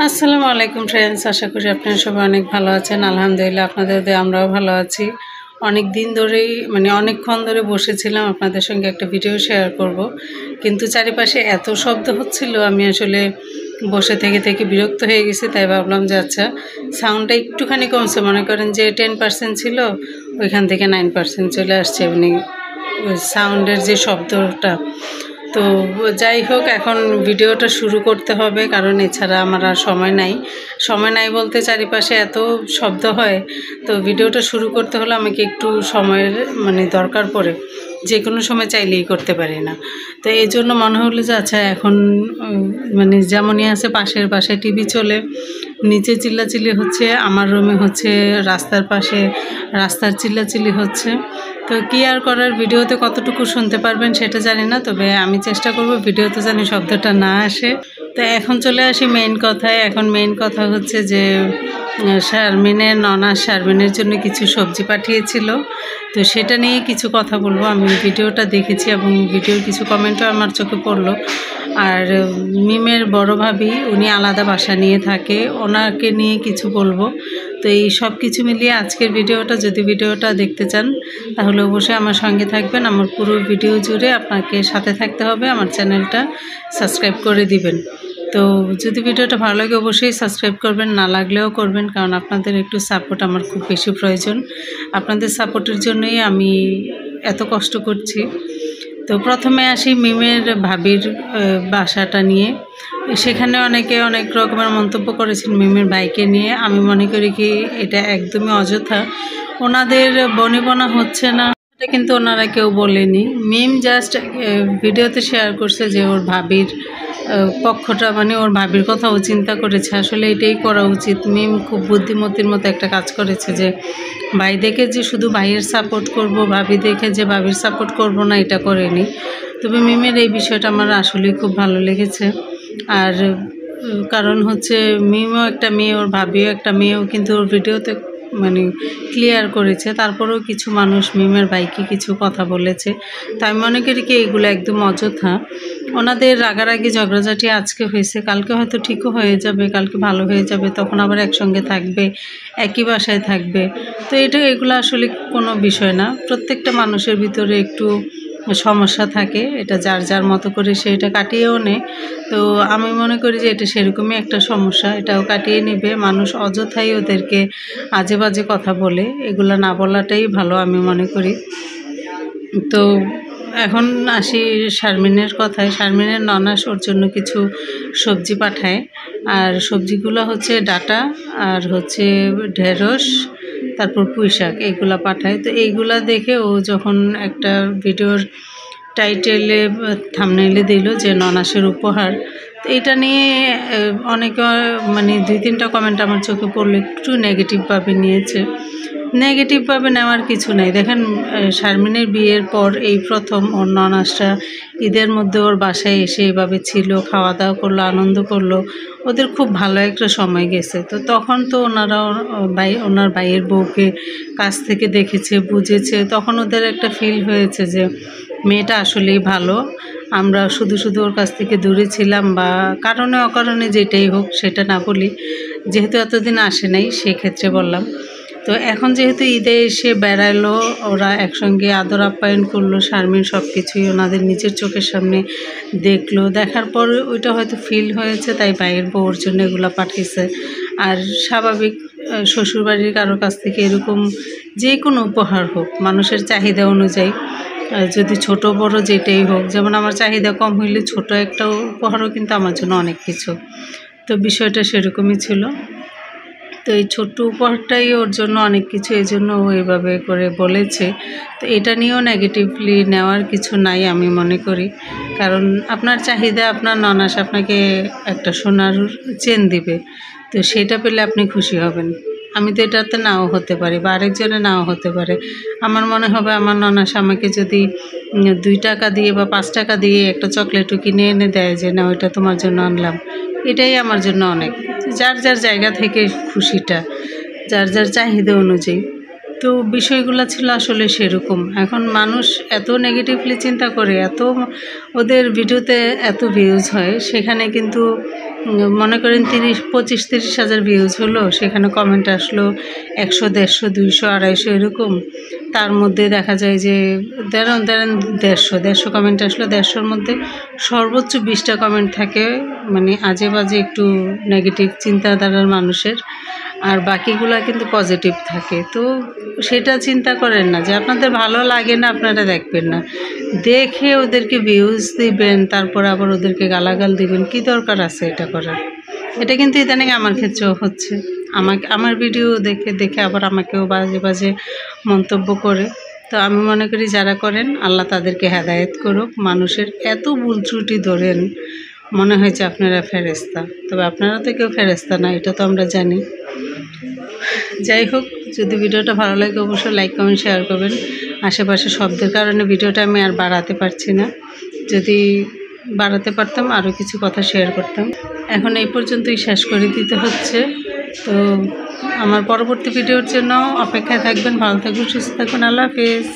আসসালামু আলাইকুম ফ্রেন্ডস, আশা করি আপনারা সবাই অনেক ভালো আছেন। আলহামদুলিল্লাহ আপনাদের দয়ায় আমরাও ভালো আছি। অনেক দিন ধরেই অনেকক্ষণ ধরে বসেছিলাম আপনাদের সঙ্গে একটা ভিডিও শেয়ার করব, কিন্তু চারিপাশে এত শব্দ হচ্ছিল আমি আসলে বসে থেকে থেকে বিরক্ত হয়ে গেছি। তাই ভাবলাম যে আচ্ছা সাউন্ডটা একটুখানি কমছে, মনে করেন যে 10% ছিল ওইখান থেকে 9% চলে আসছে, ওই সাউন্ডের যে শব্দটা। তো যাই হোক, এখন ভিডিওটা শুরু করতে হবে, কারণ এছাড়া আমার আর সময় নাই বলতে চারিপাশে এত শব্দ হয়। তো ভিডিওটা শুরু করতে হলে আমাকে একটু সময়ের দরকার পড়ে, যে কোনো সময় চাইলেই করতে পারি না। তো এই জন্য মনে হলো যে আচ্ছা এখন যেমনই আছে পাশের বাসায় টিভি চলে, নিচে চিল্লাচিল্লি হচ্ছে, আমার রুমে হচ্ছে, রাস্তার পাশে রাস্তার চিল্লাচিল্লি হচ্ছে। তো কী আর করার, ভিডিওতে কতটুকু শুনতে পারবেন সেটা জানি না, তবে আমি চেষ্টা করব ভিডিওতে জানি শব্দটা না আসে। তো এখন চলে আসি মেইন কথায়। এখন মেইন কথা হচ্ছে যে শারমিনের জন্য কিছু সবজি পাঠিয়েছিল, তো সেটা নিয়ে কিছু কথা বলবো। আমি ভিডিওটা দেখেছি এবং ভিডিওর কিছু কমেন্টও আমার চোখে পড়লো। আর মিমের বড় ভাবি, উনি আলাদা বাসা নিয়ে থাকে, ওনাকে নিয়ে কিছু বলবো। তো এই সব কিছু মিলিয়ে আজকের ভিডিওটা, যদি ভিডিওটা দেখতে চান তাহলে অবশ্যই আমার সঙ্গে থাকবেন। আমার পুরো ভিডিও জুড়ে আপনাকে সাথে থাকতে হবে, আমার চ্যানেলটা সাবস্ক্রাইব করে দিবেন। তো যদি ভিডিওটা ভালো লাগে অবশ্যই সাবস্ক্রাইব করবেন, না লাগলেও করবেন, কারণ আপনাদের একটু সাপোর্ট আমার খুব বেশি প্রয়োজন। আপনাদের সাপোর্টের জন্যই আমি এত কষ্ট করছি। তো প্রথমে আসি মিমের ভাবির বাসাটা নিয়ে। সেখানে অনেকে অনেক রকমের মন্তব্য করেছেন মিমের ভাইকে নিয়ে। আমি মনে করি কি এটা একদমই অযথা, ওনাদের বনিবনা হচ্ছে না, এটা কিন্তু ওনারা কেউ বলেনি। মিম জাস্ট ভিডিওতে শেয়ার করছে যে ওর ভাবির পক্ষটা, ওর ভাবির কথাও চিন্তা করেছে। আসলে এটাই করা উচিত। মিম খুব বুদ্ধিমতির মতো একটা কাজ করেছে, যে ভাই দেখে যে শুধু ভাইয়ের সাপোর্ট করব, ভাবি দেখে যে ভাবির সাপোর্ট করব না, এটা করেনি। তবে মিমের এই বিষয়টা আমার আসলেই খুব ভালো লেগেছে। আর কারণ হচ্ছে মিমও একটা মেয়ে, ওর ভাবিও একটা মেয়েও, কিন্তু ওর ভিডিওতে ক্লিয়ার করেছে। তারপরেও কিছু মানুষ মিমের ভাইকে কিছু কথা বলেছে। তাই মনে করি কি এগুলো একদম অযথা। ওনাদের রাগারাগি ঝগড়াঝাটি আজকে হয়েছে, কালকে হয়তো ঠিকও হয়ে যাবে, কালকে ভালো হয়ে যাবে, তখন আবার একসঙ্গে থাকবে, একই বাসায় থাকবে। তো এগুলো আসলে কোনো বিষয় না। প্রত্যেকটা মানুষের ভিতরে একটু সমস্যা থাকে, এটা যার যার মতো করে সে এটা কাটিয়েও নেয়। তো আমি মনে করি যে এটা সেরকমই একটা সমস্যা, এটাও কাটিয়ে নেবে। মানুষ অযথাই ওদেরকে আজে বাজে কথা বলে, এগুলো না বলাটাই ভালো আমি মনে করি। তো এখন আসি শারমিনের কথায়। শারমিনের ননাস ওর জন্য কিছু সবজি পাঠায়, আর সবজিগুলো হচ্ছে ডাঁটা আর হচ্ছে ঢেঁড়স, তারপর পুঁই শাক, এইগুলা পাঠায়। তো এইগুলা দেখে ও যখন একটা ভিডিওর টাইটেলে থাম্বনেইলে দিল যে ননাসের উপহার, তো এটা নিয়ে অনেকে 2-3টা কমেন্ট আমার চোখে পড়লো, একটু নেগেটিভভাবে নিয়েছে। নেগেটিভভাবে নেওয়ার কিছু নাই। দেখেন, শারমিনের বিয়ের পর এই প্রথম ওর ননাসরা ঈদের মধ্যে ওর বাসায় এসে এভাবে ছিল, খাওয়া দাওয়া করলো, আনন্দ করলো, ওদের খুব ভালো একটা সময় গেছে। তো তখন তো ওনার ভাইয়ের বউকে কাছ থেকে দেখেছে, বুঝেছে, তখন ওদের একটা ফিল হয়েছে যে মেয়েটা আসলেই ভালো। আমরা শুধু শুধু ওর কাছ থেকে দূরে ছিলাম, বা কারণে অকারণে যেটাই হোক সেটা না বলি, যেহেতু এতদিন আসে নাই সেক্ষেত্রে বললাম। তো এখন যেহেতু ঈদে এসে বেড়ালো, ওরা একসঙ্গে আদর আপ্যায়ন করলো, শারমিন সব কিছুই ওনাদের নিজের চোখের সামনে দেখলো, দেখার পর ওইটা হয়তো ফিল হয়েছে, তাই ভাইয়ের বউর জন্য এগুলো পাঠিয়েছে। আর স্বাভাবিক, শ্বশুরবাড়ির কারোর কাছ থেকে এরকম যে কোনো উপহার হোক মানুষের চাহিদা অনুযায়ী, যদি ছোট বড় যেটাই হোক, যেমন আমার চাহিদা কম হইলে ছোট একটা উপহারও কিন্তু আমার জন্য অনেক কিছু। তো বিষয়টা সেরকমই ছিল। তো এই ছোট্ট উপহারটাই ওর জন্য অনেক কিছু, এই জন্য ও এভাবে করে বলেছে। তো এটা নিয়েও নেগেটিভলি নেওয়ার কিছু নাই আমি মনে করি, কারণ আপনার চাহিদা, আপনার ননাস আপনাকে একটা সোনার চেন দিবে, তো সেটা পেলে আপনি খুশি হবেন। আমি তো এটাতে নাও হতে পারি, বা আরেকজনে নাও হতে পারে। আমার মনে হবে আমার ননাস আমাকে যদি 2 টাকা দিয়ে বা 5 টাকা দিয়ে একটা চকলেটও কিনে এনে দেয়, যে না ওইটা তোমার জন্য আনলাম, এটাই আমার জন্য অনেক। যার যার জায়গা থেকে খুশিটা, যার যার চাহিদা অনুযায়ী। তো বিষয়গুলো ছিল আসলে সেরকম। এখন মানুষ এত নেগেটিভলি চিন্তা করে, এত ওদের ভিডিওতে এত ভিউজ হয়, সেখানে কিন্তু মনে করেন 25-30 হাজার ভিউজ হলো, সেখানে কমেন্ট আসলো 100, 150, 200, 250 এরকম। তার মধ্যে দেখা যায় যে ধরেন 150 কমেন্ট আসলো, 150-র মধ্যে সর্বোচ্চ 20টা কমেন্ট থাকে মানে আজে বাজে একটু নেগেটিভ চিন্তাধারার মানুষের, আর বাকিগুলা কিন্তু পজিটিভ থাকে। তো সেটা চিন্তা করেন না যে আপনাদের ভালো লাগে না, আপনারা দেখবেন না, দেখে ওদেরকে ভিউজ দিবেন, তারপর আবার ওদেরকে গালাগাল দিবেন, কি দরকার আছে এটা করার? এটা কিন্তু ইদানিং আমার ক্ষেত্রেও হচ্ছে। আমার ভিডিও দেখে দেখে আবার আমাকেও বাজে বাজে মন্তব্য করে। তো আমি মনে করি যারা করেন আল্লাহ তাদেরকে হেদায়েত করুক। মানুষের এত ভুল ত্রুটি ধরেন, মনে হয়েছে আপনারা ফেরেশতা, তবে আপনারা তো কেউ ফেরেশতা না, এটা তো আমরা জানি। যাই হোক, যদি ভিডিওটা ভালো লাগে অবশ্যই লাইক, কমেন্ট, শেয়ার করবেন। আশেপাশে শব্দের কারণে ভিডিওটা আমি আর বাড়াতে পারছি না, যদি বাড়াতে পারতাম আরও কিছু কথা শেয়ার করতাম। এখন এই পর্যন্তই শেষ করে দিতে হচ্ছে। তো আমার পরবর্তী ভিডিওর জন্য অপেক্ষায় থাকবেন। ভালো থাকবেন, সুস্থ থাকবেন। আল্লাহ হাফেজ।